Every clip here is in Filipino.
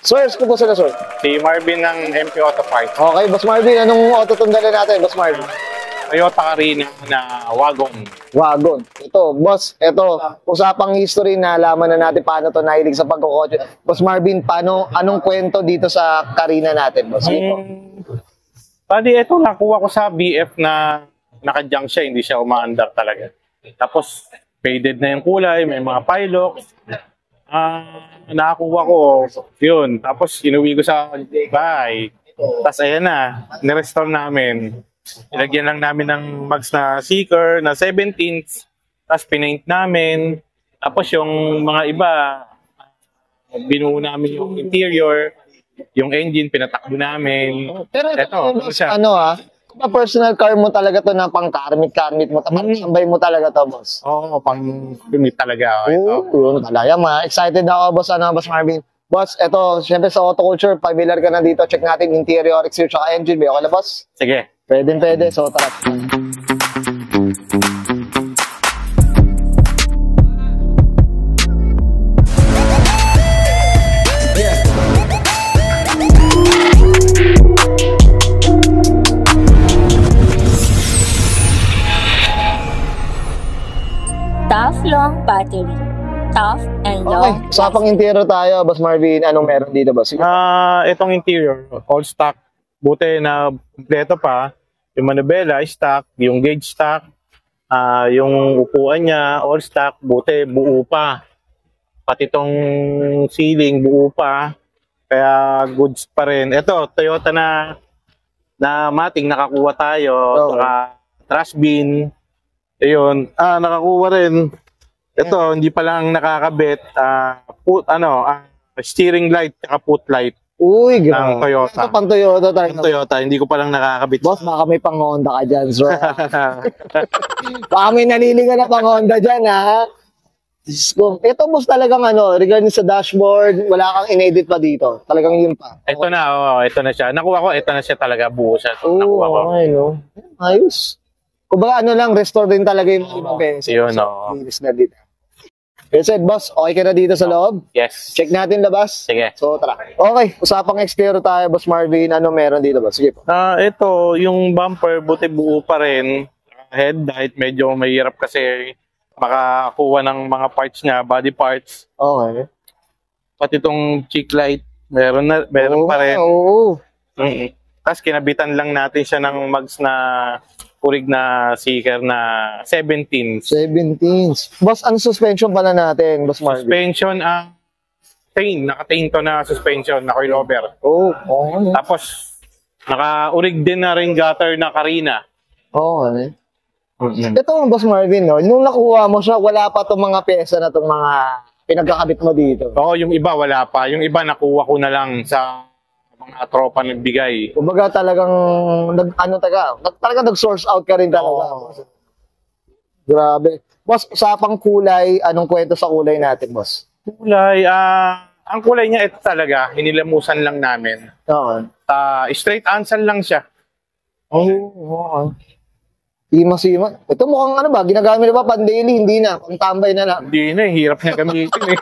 Sir, ko po sila, sir. Si Marvin ng MP Auto Parts. Okay, Boss Marvin, anong auto tunggalin natin, Boss Marvin? Toyota Carina na wagon. Wagon. Ito, boss, ito, usapang history na alaman na natin paano to nahilig sa pagkukotse. Boss Marvin, anong kwento dito sa Carina natin, boss? Pwede, ito nakuha ko sa BF na naka-junk siya, hindi siya umaandar talaga. Tapos, faded na yung kulay, may mga pilocks. Nakakuha ko, yun. Tapos, inuwi ko sa bahay. Tapos, ayan na, nirestore namin. Ilagyan lang namin ng mags na seeker na 17th. Tapos pinaint namin. Tapos yung mga iba, binuo namin yung interior. Yung engine, pinatakbo namin. Pero ito ano kung personal car mo talaga to na pang-karmit mo, tambay mo talaga to, boss? Oo, pang-karmit talaga. Oo, talaga. Excited ako, boss, Boss Marvin. Boss, ito, syempre sa auto culture, familiar ka na dito. Check natin interior, exterior, tsaka engine. Okay na, boss? Sige. Pwede. So, tara. Tough long battery. Tough and long. Okay, usapang interior tayo, Boss Marvin. Anong meron dito, boss? Itong interior, all stock. Buti na kompleto pa. Yung manubela, stock. Yung gauge stock. Yung upuan niya, all stock. Buti, buo pa. Pati itong ceiling, buo pa. Kaya goods pa rin. Ito, Toyota na mating nakakuha tayo. Saka trash bin. Ayun. Nakakuha rin. Ito, hindi pa lang nakakabit. Steering light at foot light. Uy, ng Toyota. Ito pang Toyota tayo. Ng Toyota, hindi ko pa lang nakakabit. Boss, baka may pang Honda ka dyan, sir. Baka may nalilingan na pang Honda dyan, ha? Ito, boss, talagang regarding sa dashboard, wala kang in-edit pa dito. Talagang yun pa. Ito na, ito na siya. Nakuha ko, ito na siya talaga, buo siya. Nakuha ko. Okay, no? Ayos. Kumbaga, restore din talaga yung ibang pencils. Yun, no. Linis na dito. Said, boss, okay ka na dito sa loob? Yes. Check natin labas. Sige. So, tara. Okay, usapang exterior tayo, Boss Marvin. Ano meron dito, boss? Sige po. Ito, yung bumper, buti buo pa rin. Head light, medyo mahirap kasi makakuha ng mga parts niya, body parts. Okay. Pati itong cheek light, meron pa rin. Oo. Tapos kinabitan lang natin siya ng mags na purig na seeker na 17. Boss, ano suspension pala natin, Boss Marvin? Suspension, naka-tain to na suspension na coilover. Okay. Tapos, naka-urig din na ring gutter na Carina. Okay. Ito, Boss Marvin, no? Nung nakuha mo siya, wala pa itong mga pyesa na itong mga pinagkakabit mo dito. Oo, yung iba wala pa. Yung iba nakuha ko na lang sa mga tropa nagbigay. Kumbaga talagang, talagang nag-source out ka rin talaga. Grabe. Boss, usapang kulay, anong kwento sa kulay natin, boss? Kulay, ang kulay niya ito talaga, hinilamusan lang namin. Oo. Straight ansel lang siya. Oo. Sima. Ito mukhang ginagamit na ba pan-daily? Hindi na, pang-tambay na lang. Hindi na, hirap niya gamitin eh.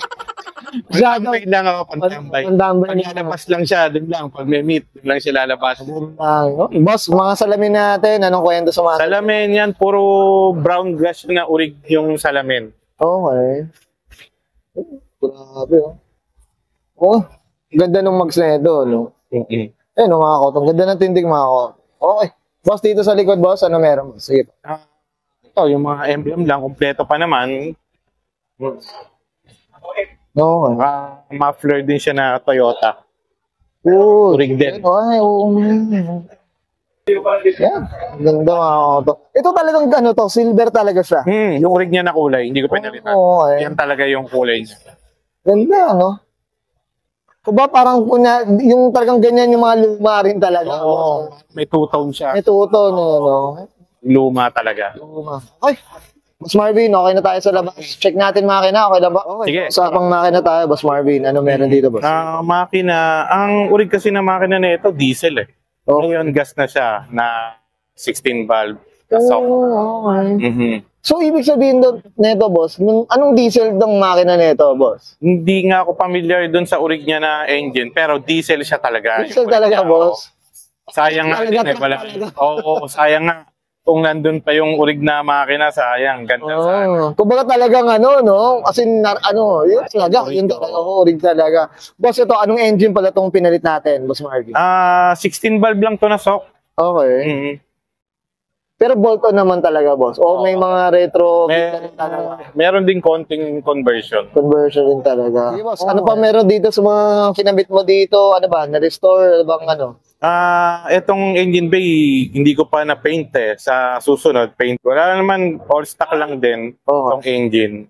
Pantambay lang ako, pantambay. Paglalabas lang siya, dun lang. Pag may meet, dun lang siya lalabas. Boss, mga salamin natin, anong kwento sa mga salamin yan, puro brown glass na urig yung salamin. Okay. Grabe, ganda ng mags na ito, no? Mga kotong. Ganda ng tindig, mga kotong. Okay. Boss, dito sa likod, boss, ano meron? Sige. Ito, yung mga emblem lang, kumpleto pa naman. No. Muffler din siya na Toyota. Urig din. Yan. Ganda mga auto. Ito talagang silver talaga siya. Yung urig niya na kulay, hindi ko pinalitan. Yan talaga yung kulay niya. Ganda, Kuba parang yung talagang ganyan yung mga luma rin talaga. Oo. May two-tone siya. May two-tone, no? Luma talaga. Luma. Ay! Boss Marvin, okay na tayo sa labas. Check natin makina, okay na ba? Okay. Sige. Usapang makina tayo, Boss Marvin. Ano meron dito, boss? Makina, ang urig kasi na makina na ito, diesel eh. Ngayon, gas na siya na 16 valve. Pasok. okay. Mhm. So, ibig sabihin neto, boss, anong diesel ng makina neto, boss? Hindi nga ako familiar dun sa orig niya na engine, pero diesel siya talaga. Diesel Yung talaga, orig niya, boss. Sayang nga din Talaga, wala. talaga. Oo, sayang nga. Kung nandun pa yung orig na makina, sayang. Ganda sana. Oh, kumbaga talagang no? As in, yun talaga, yun talaga, rig talaga. Boss, ito, anong engine pala itong pinalit natin, Boss Marvin? 16 valve lang to na sok. Okay. Mhm. Pero bolt-on naman talaga, boss. O may mga retro Meron din konting conversion. conversion din talaga. Sige, boss. Ano pa meron dito sa mga kinabit mo dito? Ano ba? Na-restore? Bang ano? Etong engine bay, hindi ko pa na-paint sa susunod paint. Wala naman, all stock lang din Oo. tong engine.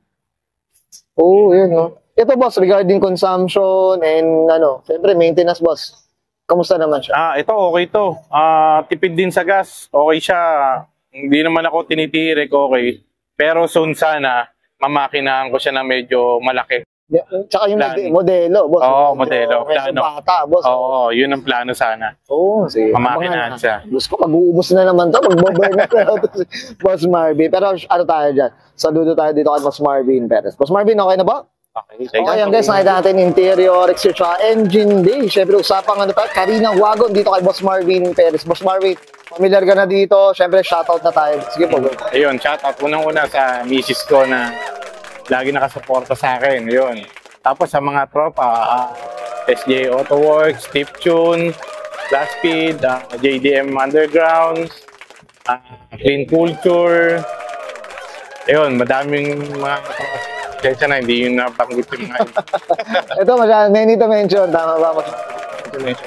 Oo, yun, no? Ito, boss, regarding consumption and siyempre maintenance, boss. Kamusta naman siya? Ito okay to. Tipid din sa gas. Okay siya. Hindi naman ako tinitirik, okay. Pero soon sana, mamakinahan ko siya na medyo malaki. Tsaka yung Plano. modelo, boss. Oo, Medyo- modelo. medyo Plano. bata, boss. Oo, yun ang plano sana. Oo, sige. Mamakinahan siya. Diyos ko, mag-uubos na naman to. Mag-burn na to si Boss Marvin. Pero ano tayo dyan? Saludo tayo dito kay Boss Marvin Perez. Boss Marvin, okay na ba? Okay, Okay, yan guys, nakita natin interior, exterior, engine bay. Siyempre, usapang tayo, Carina Wagon dito kay Boss Marvin Perez. Boss Marvin, familiar ka na dito. Siyempre, shoutout na tayo. Sige po, go. Ayun, shoutout unang-una sa misis ko na lagi nakasuporta sa akin. Yun. Tapos sa mga tropa, SJ Auto Works, Tip Tune, Blast Speed, JDM Underground, Clean Culture. Ayun, madaming mga kaya na hindi yun nabanggit yung mga Ito, many to mention. Tama ba?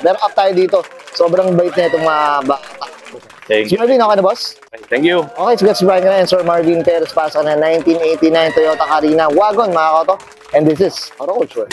Pero up tayo dito. Sobrang bait na itong mga bata. Thank Si you. Marvin, okay na, boss? Thank you. Okay, so let's bring na Sir Marvin Perez, pasok na 1989 Toyota Carina Wagon, mga koto. And this is Auto Culture.